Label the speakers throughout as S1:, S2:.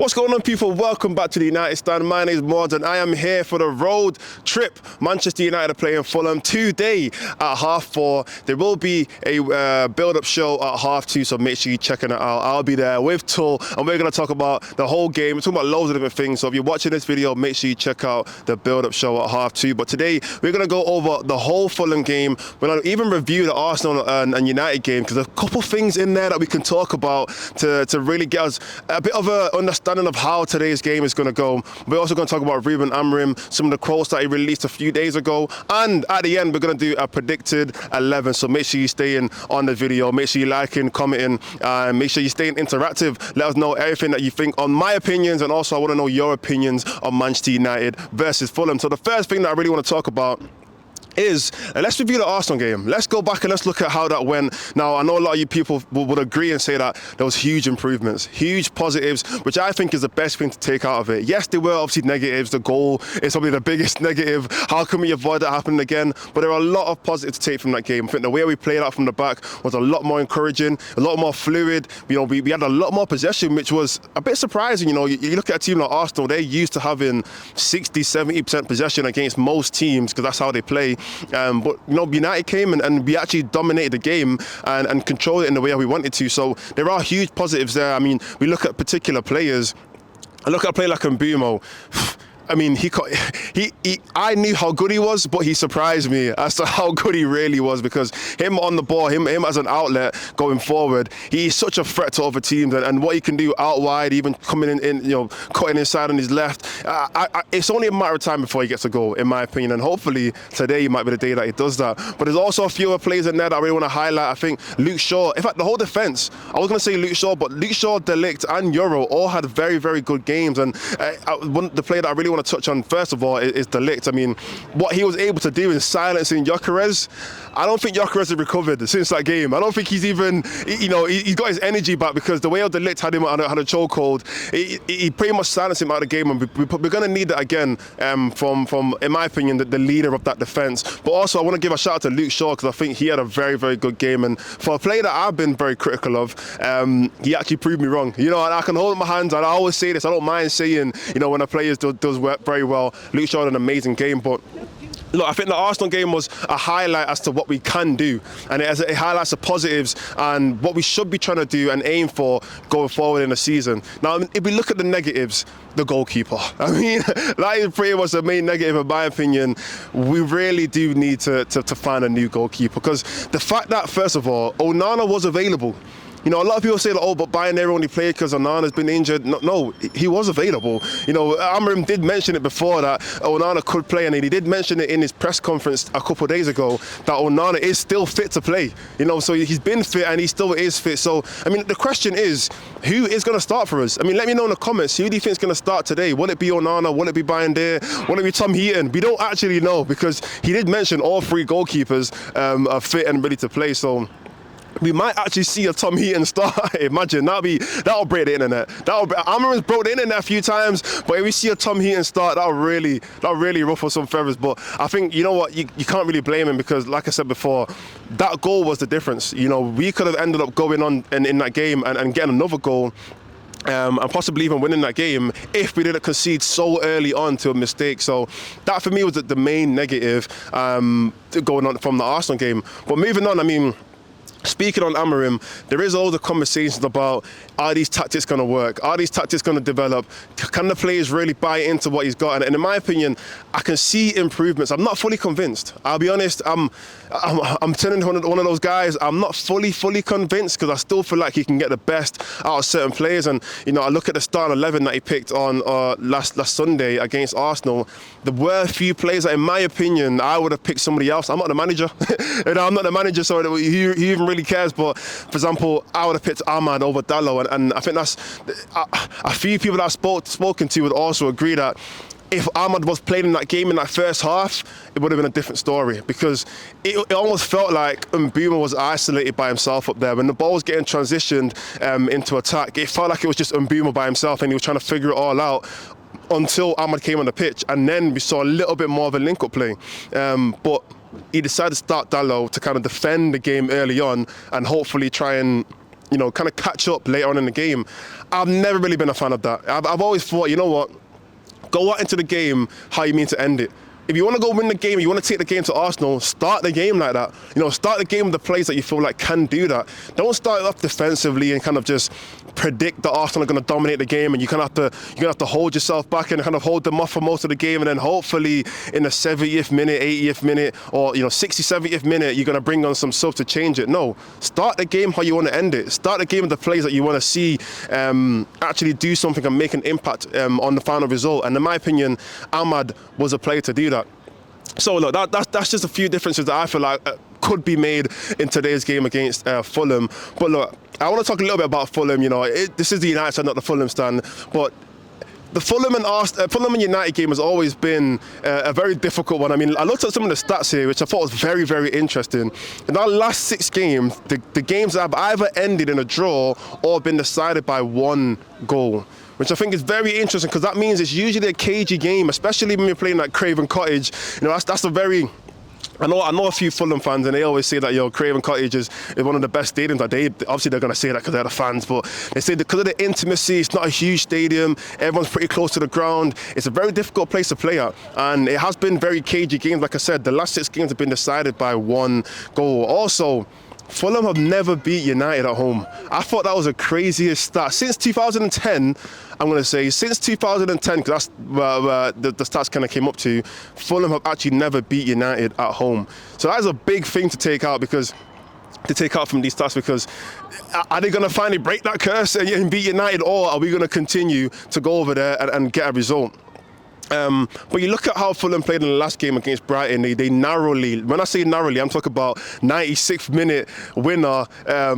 S1: What's going on, people? Welcome back to the United Stand. My name is Maud and I am here for the road trip. Manchester United are playing Fulham today at 4:30. There will be a build-up show at 2:30, so make sure you check it out. I'll be there with Tull and we're going to talk about the whole game. We're talking about loads of different things, so if you're watching this video, make sure you check out the build-up show at 2:30. But today, we're going to go over the whole Fulham game. We're going to even review the Arsenal and United game, because there's a couple things in there that we can talk about to really get us a bit of an understanding of how today's game is going to go. We're also going to talk about Ruben Amorim, some of the quotes that he released a few days ago, and at the end we're going to do a predicted 11. So make sure you stay in on the video, make sure you liking, commenting, and make sure you stay interactive. Let us know everything that you think on my opinions, and also I want to know your opinions on Manchester United versus Fulham. So the first thing that I really want to talk about is, let's review the Arsenal game. Let's go back and let's look at how that went. Now, I know a lot of you people would agree and say that there was huge improvements, huge positives, which I think is the best thing to take out of it. Yes, there were obviously negatives. The goal is probably the biggest negative. How can we avoid that happening again? But there are a lot of positives to take from that game. I think the way we played out from the back was a lot more encouraging, a lot more fluid. You know, we had a lot more possession, which was a bit surprising. You know, you look at a team like Arsenal, they're used to having 60-70% possession against most teams, because that's how they play. But you know, United came and we actually dominated the game and controlled it in the way we wanted to. So there are huge positives there. I mean, we look at particular players. I look at a player like Mbeumo. I mean, I knew how good he was, but he surprised me as to how good he really was, because him on the ball, him as an outlet going forward, he's such a threat to other teams, and what he can do out wide, even coming in, you know, cutting inside on his left. It's only a matter of time before he gets a goal, in my opinion, and hopefully today might be the day that he does that. But there's also a few other players in there that I really want to highlight. I think Luke Shaw, in fact, the whole defence, I was going to say Luke Shaw, but Luke Shaw, De Ligt and Euro all had very, very good games, and the player that I really want to touch on first of all is De Ligt. I mean, what he was able to do in silencing Gyökeres, I don't think Gyökeres has recovered since that game. I don't think he's even, you know, he's got his energy back, because the way De Ligt had him had a chokehold, he pretty much silenced him out of the game, and we're going to need that again from, in my opinion, the leader of that defence. But also I want to give a shout out to Luke Shaw, because I think he had a very, very good game, and for a player that I've been very critical of, he actually proved me wrong. You know, and I can hold my hands, and I always say this, I don't mind saying, you know, when a player does work very well. Luke Shaw had an amazing game, but look, I think the Arsenal game was a highlight as to what we can do, and it highlights the positives and what we should be trying to do and aim for going forward in the season. Now, if we look at the negatives, the goalkeeper. I mean, that is pretty much the main negative in my opinion. We really do need to find a new goalkeeper, because the fact that, first of all, Onana was available. You know, a lot of people say that, oh, but Bayern only played because Onana's been injured. No, he was available. You know, Amorim did mention it before that Onana could play, and he did mention it in his press conference a couple of days ago that Onana is still fit to play. You know, so he's been fit and he still is fit. So, I mean, the question is, who is going to start for us? I mean, let me know in the comments, who do you think is going to start today? Will it be Onana? Will it be Bayern? Will it be Tom Heaton? We don't actually know, because he did mention all three goalkeepers are fit and ready to play. So we might actually see a Tom Heaton start. Imagine, that'll break the internet. Amorim's broke the internet a few times, but if we see a Tom Heaton start, that'll really ruffle some feathers. But I think, you know what, you can't really blame him, because like I said before, that goal was the difference. You know, we could have ended up going on in that game and getting another goal, and possibly even winning that game if we didn't concede so early on to a mistake. So that for me was the main negative going on from the Arsenal game. But moving on, I mean, speaking on Amorim, there is all the conversations about, are these tactics going to work? Are these tactics going to develop? Can the players really buy into what he's got? And in my opinion, I can see improvements. I'm not fully convinced. I'll be honest, I'm turning one of those guys. I'm not fully convinced, because I still feel like he can get the best out of certain players. And, you know, I look at the starting 11 that he picked on last Sunday against Arsenal. There were a few players that, in my opinion, I would have picked somebody else. I'm not the manager. You know, I'm not the manager, so he even really cares. But, for example, I would have picked Ahmad over Dalot. And I think that's a few people that I've spoken to would also agree that if Ahmad was playing in that game in that first half, it would have been a different story, because it almost felt like Mbeumo was isolated by himself up there. When the ball was getting transitioned into attack, it felt like it was just Mbeumo by himself, and he was trying to figure it all out until Ahmad came on the pitch, and then we saw a little bit more of a link-up play. But he decided to start Dalot to kind of defend the game early on and hopefully try and kind of catch up later on in the game. I've never really been a fan of that. I've always thought, you know what, go out into the game how you mean to end it. If you want to go win the game, you want to take the game to Arsenal, start the game like that. Start the game with the players that you feel like can do that. Don't start off defensively and kind of just predict that Arsenal are going to dominate the game, and you're going to have to hold yourself back and kind of hold them off for most of the game, and then hopefully in the 70th minute, 80th minute, or 60th, 70th minute, you're going to bring on some subs to change it. No, start the game how you want to end it. Start the game with the players that you want to see actually do something and make an impact on the final result. And in my opinion, Ahmad was a player to do that. So look, that's just a few differences that I feel like could be made in today's game against Fulham. But look, I want to talk a little bit about Fulham. This is the United stand, not the Fulham stand. But the Fulham and United game has always been a very difficult one. I mean, I looked at some of the stats here, which I thought was very, very interesting. In our last 6 games, the games have either ended in a draw or been decided by 1 goal, which I think is very interesting, because that means it's usually a cagey game, especially when you're playing like Craven Cottage. That's a very... I know a few Fulham fans, and they always say that Craven Cottage is one of the best stadiums. Obviously they're going to say that because they're the fans, but they say that because of the intimacy, it's not a huge stadium, everyone's pretty close to the ground. It's a very difficult place to play at, and it has been very cagey games. Like I said, the last 6 games have been decided by 1 goal. Also, Fulham have never beat United at home. I thought that was the craziest stat. Since 2010, I'm going to say, since 2010, because that's where the stats kind of came up to, Fulham have actually never beat United at home. So that is a big thing to take out from these stats, because are they going to finally break that curse and beat United, or are we going to continue to go over there and get a result? But you look at how Fulham played in the last game against Brighton. They narrowly, when I say narrowly, I'm talking about 96th minute winner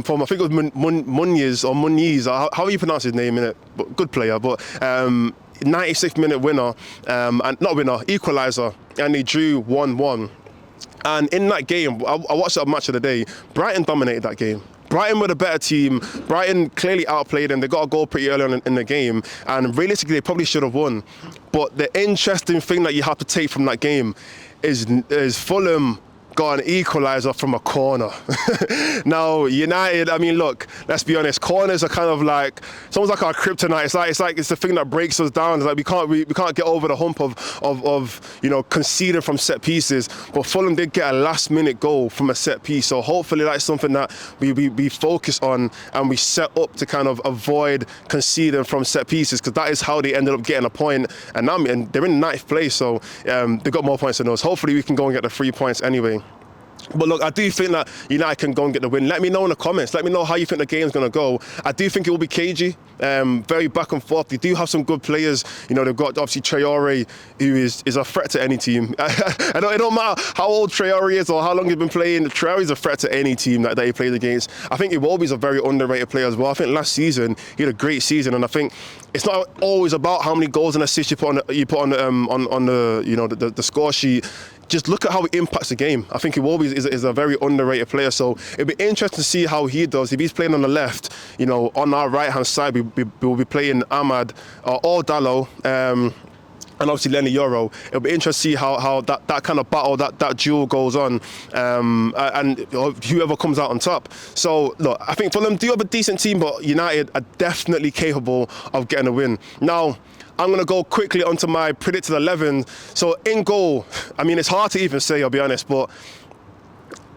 S1: from, I think it was Muniz, or how you pronounce his name in it, but good player, but 96th minute winner, and not winner, equaliser, and they drew 1-1. And in that game, I watched that match of the day, Brighton dominated that game. Brighton were the better team. Brighton clearly outplayed them. They got a goal pretty early on in the game, and realistically, they probably should have won. But the interesting thing that you have to take from that game is Fulham got an equaliser from a corner. Now, United, I mean, look, let's be honest, corners are kind of like, it's almost like our kryptonite. It's the thing that breaks us down. It's like we can't get over the hump of conceding from set pieces. But Fulham did get a last minute goal from a set piece. So hopefully that's something that we focus on and we set up to kind of avoid conceding from set pieces, because that is how they ended up getting a point. And now they're in 9th place, so they've got more points than us. Hopefully we can go and get the 3 points anyway. But look, I do think that United can go and get the win. Let me know in the comments. Let me know how you think the game's going to go. I do think it will be cagey, very back and forth. They do have some good players. They've got obviously Traore, who is a threat to any team. It don't matter how old Traore is or how long he's been playing. Traore is a threat to any team that he plays against. I think Iwobi's a very underrated player as well. I think last season he had a great season, and I think it's not always about how many goals and assists you put on the score sheet. Just look at how he impacts the game. I think Iwobi is a very underrated player, so it'll be interesting to see how he does. If he's playing on the left, on our right-hand side, we'll be playing Ahmad or Dalot, and obviously Lenny Yoro. It'll be interesting to see how that kind of battle, that duel goes on, and whoever comes out on top. So, look, I think Fulham do have a decent team, but United are definitely capable of getting a win. Now, I'm going to go quickly onto my predicted 11. So in goal, I mean, it's hard to even say, I'll be honest, but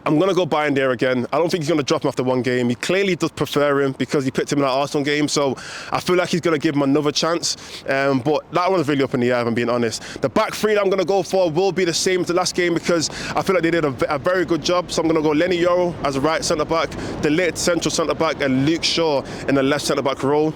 S1: I'm going to go Bayern there again. I don't think he's going to drop him after one game. He clearly does prefer him because he picked him in that Arsenal game. So I feel like he's going to give him another chance. But that one's really up in the air, if I'm being honest. The back three that I'm going to go for will be the same as the last game because I feel like they did a very good job. So I'm going to go Lenny Yoro as a right centre-back, De Ligt central centre-back, and Luke Shaw in the left centre-back role.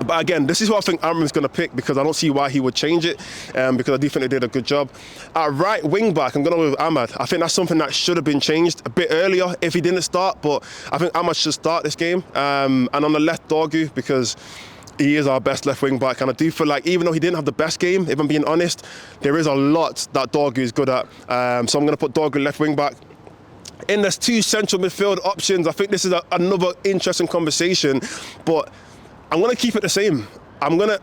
S1: But again, this is what I think Amorim's going to pick because I don't see why he would change it because I do think they did a good job. At right wing back, I'm going to go with Ahmad. I think that's something that should have been changed a bit earlier if he didn't start, but I think Ahmad should start this game. And on the left, Dorgu, because he is our best left wing back, and I do feel like even though he didn't have the best game, if I'm being honest, there is a lot that Dorgu is good at. So I'm going to put Dorgu left wing back. In there's two central midfield options. I think this is another interesting conversation, but I'm going to keep it the same. I'm going to...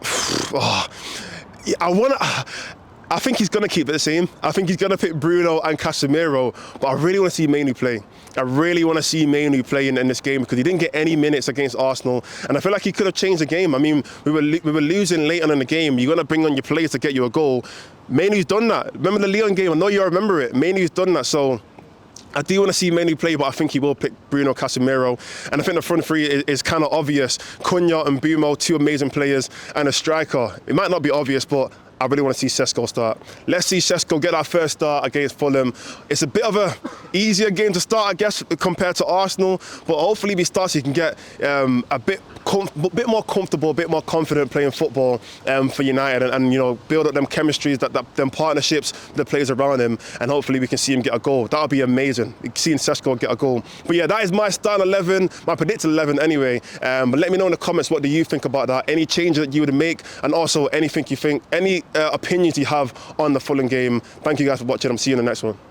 S1: I think he's going to keep it the same. I think he's going to pick Bruno and Casemiro, but I really want to see Mainoo play. I really want to see Mainoo play in this game because he didn't get any minutes against Arsenal, and I feel like he could have changed the game. I mean, we were losing late on in the game. You're going to bring on your players to get you a goal. Mainoo's done that. Remember the Lyon game? I know you remember it. Mainoo's done that, so I do want to see Mainoo play, but I think he will pick Bruno, Casemiro. And I think the front three is kind of obvious. Cunha and Bumo, two amazing players, and a striker. It might not be obvious, but I really want to see Sesko start. Let's see Sesko get our first start against Fulham. It's a bit of a easier game to start, I guess, compared to Arsenal. But hopefully if he starts, he can get a bit more comfortable, a bit more confident playing football for United, and you know, build up them chemistries, them partnerships, the players around him, and hopefully we can see him get a goal. That would be amazing, seeing Sesko get a goal. But yeah, that is my starting 11, my predicted 11 anyway. But let me know in the comments, what do you think about that? Any changes that you would make, and also anything you think, any opinions you have on the Fulham game. Thank you guys for watching. I'm seeing you in the next one.